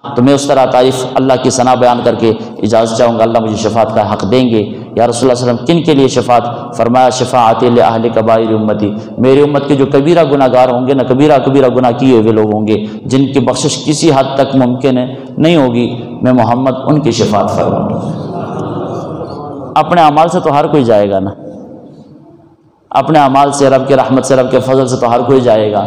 تو میں اس طرح تعریف اللہ کی ثنا بیان کر کے اجازت چاہوں گا، اللہ مجھے شفاعت کا حق دیں گے۔ یا رسول اللہ صلی اللہ علیہ وسلم کن کے لیے شفاعت؟ فرمایا شفاعت لأہل کبائر امتی، میری امت کے جو کبیرہ گناہ گار ہوں گے نا، کبیرہ گناہ کیے ہوئے لوگ ہوں گے جن کی بخشش کسی حد تک ممکن ہے نہیں ہوگی، میں محمد ان کی شفاعت فرماؤں گا۔ اپنے اعمال سے تو ہر کوئی جائے گا نا، اپنے اعمال سے، رب کے رحمت سے، رب کے فضل سے تو ہر کوئی جائے گا،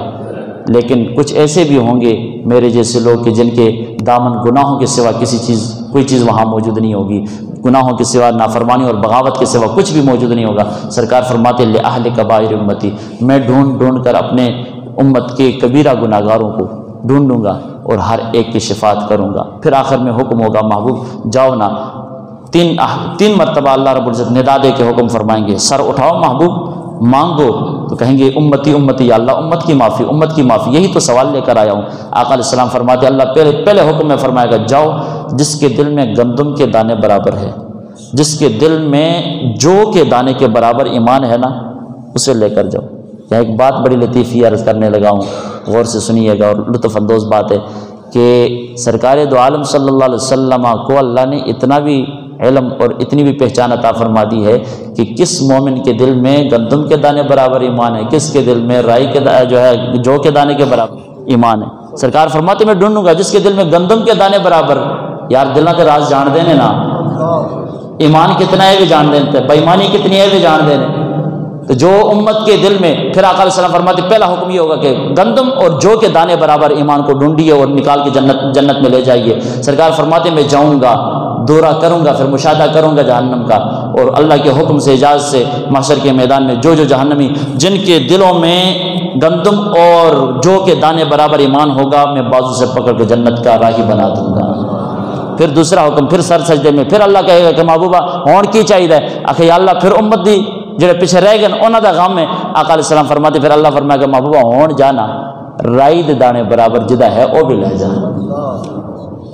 لیکن کچھ ایسے بھی ہوں گے میرے جیسے لوگ کہ جن کے دامن گناہوں کے سوا کوئی چیز وہاں موجود نہیں ہوگی، گناہوں کے سوا، نافرمانی اور بغاوت کے سوا کچھ بھی موجود نہیں ہوگا۔ سرکار فرماتے لأہل کبائر امتی، میں ڈھونڈ کر اپنے امت کے کبیرہ گناہ گاروں کو ڈھونڈوں گا اور ہر ایک کی شفاعت کروں گا۔ پھر آخر میں حکم ہوگا محبوب جاؤ نا، تین مرتبہ اللہ رب العزت ندا دے کے حکم فرمائیں گے، سر اٹھاؤ محبوب مانگو، تو کہیں گے امتی امتی، یا اللہ امت کی معافی، یہی تو سوال لے کر آیا ہوں۔ آقا علیہ السلام فرماتے اللہ پہلے حکم میں فرمائے گا جاؤ جس کے دل میں گندم کے دانے برابر ہے، جس کے دل میں جو کے دانے کے برابر ایمان ہے نا، اسے لے کر جاؤ۔ یہاں ایک بات بڑی لطیفی عرض کرنے لگا ہوں، غور سے سنیے گا، اور لطف اندوز بات ہے کہ سرکار دو عالم صلی اللہ علیہ وسلم کو اللہ نے اتنا بھی علم اور اتنی بھی پہچان عطا فرما دی ہے کہ کس مومن کے دل میں گندم کے دانے برابر ایمان ہے، کس کے دل میں رائی کے جو کے دانے کے برابر ایمان ہے۔ سرکار فرماتے میں ڈھونڈوں گا جس کے دل میں گندم کے دانے برابر، یار دلوں کے راز جان دینے نا، ایمان کتنا ہے بھی جان دینے، بے ایمانی کتنی ہے بھی جان دینے۔ تو جو امت کے دل میں، پھر آقا علیہ السلام فرماتے پہلا حکم یہ ہوگا کہ گندم اور جو کے دانے برابر ایمان کو ڈھونڈیے اور نکال کے جنت میں لے جائیے۔ سرکار فرماتے میں جاؤں گا، دورہ کروں گا، پھر مشاہدہ کروں گا جہنم کا، اور اللہ کے حکم سے، اجازت سے محشر کے میدان میں جو جہنمی جن کے دلوں میں گندم اور جو کے دانے برابر ایمان ہوگا، میں بازو سے پکڑ کے جنت کا راہی بنا دوں گا۔ پھر دوسرا حکم، پھر سر سجدے میں، پھر اللہ کہے گا کہ محبوبہ ہون کی چاہیے، آخر یا اللہ پھر امت دی جڑے پیچھے رہ گئے انہوں دا غم ہے۔ آقا علیہ السلام فرماتے پھر اللہ فرمائے گا محبوبہ ہون جانا رائی دے دانے برابر جدہ ہے وہ بھی لے جا۔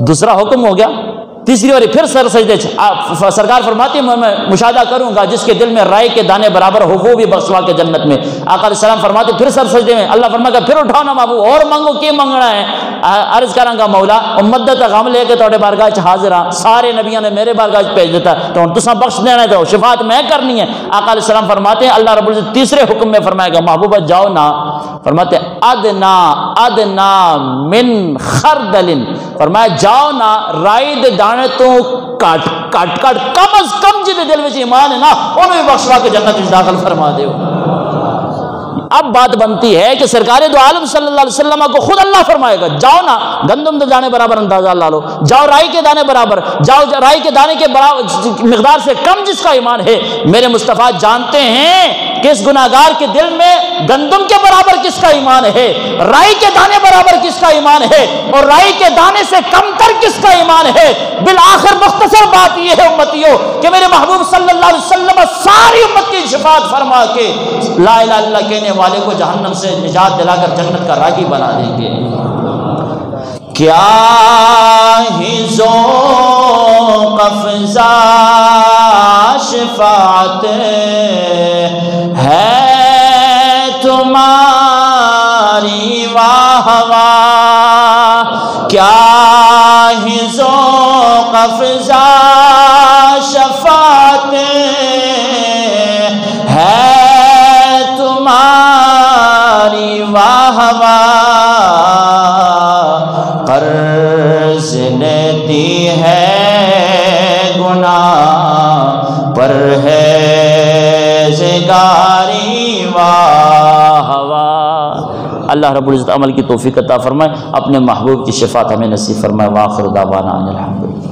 دوسرا حکم ہو گیا۔ تیسری باری پھر سر سجدے، سرکار فرماتی ہیں میں مشاہدہ کروں گا جس کے دل میں رائی کے دانے برابر ہو وہ بھی بخشوا کے جنت میں۔ آقا علیہ السلام فرماتے پھر سر سجدے میں، اللہ فرمائے گا پھر اٹھاؤ نا محبوب اور مانگو، کی مانگنا ہے؟ عرض کراں گا مولا امت دا غم لے کے تواڈے بارگاہ وچ حاضر ہاں، سارے نبیوں نے میرے بارگاہ وچ بھیج دیتا تو ہن تساں بخش دینا ہے، تو شفاعت میں کرنی ہے۔ آقا علیہ السلام فرماتے ہیں اللہ رب العزت تیسرے حکم میں فرمائے گا محبوبہ جاؤ نا، فرماتے ادنا من خردل، فرمایا جاؤ نا رائی دے دانے تو کٹ کم از کم جن دل میں ایمان ہے نا انہوں بھی بخشوا کے جنت میں داخل فرما دے۔ اب بات بنتی ہے کہ سرکار دو عالم صلی اللہ علیہ وسلم کو خود اللہ فرمائے گا جاؤ نا گندم کے دانے برابر اندازہ لا لو، جاؤ رائی کے دانے برابر، جاؤ رائی کے دانے کے برابر مقدار سے کم جس کا ایمان ہے، میرے مصطفیٰ جانتے ہیں کہ اس گناہگار کے دل میں گندم کے برابر کس کا ایمان ہے، رائی کے دانے برابر کس کا ایمان ہے، اور رائی کے دانے سے کم تر کس کا ایمان ہے۔ بالآخر مختصر بات یہ ہے امتیوں کہ میرے محبوب صلی اللہ علیہ وسلم ساری امت کی شفاعت فرما کے لا الہ الا اللہ کہنے والے کو جہنم سے نجات دلا کر جنت کا راہی بنا دیں گے۔ کیا ہی ذوق افزا شفاعت ہے تمہاری واہ واہ، کیا ہی ذوق افزا شفاعت ہے تمہاری واہ واہ، قرض لیتی ہے گناہ پر ہے زگاری واہ واہ۔ اللہ رب العزت عمل کی توفیق عطا فرمائے، اپنے محبوب کی شفاعت ہمیں نصیب فرمائے۔ وآخر دعوانا ان الحمدللہ۔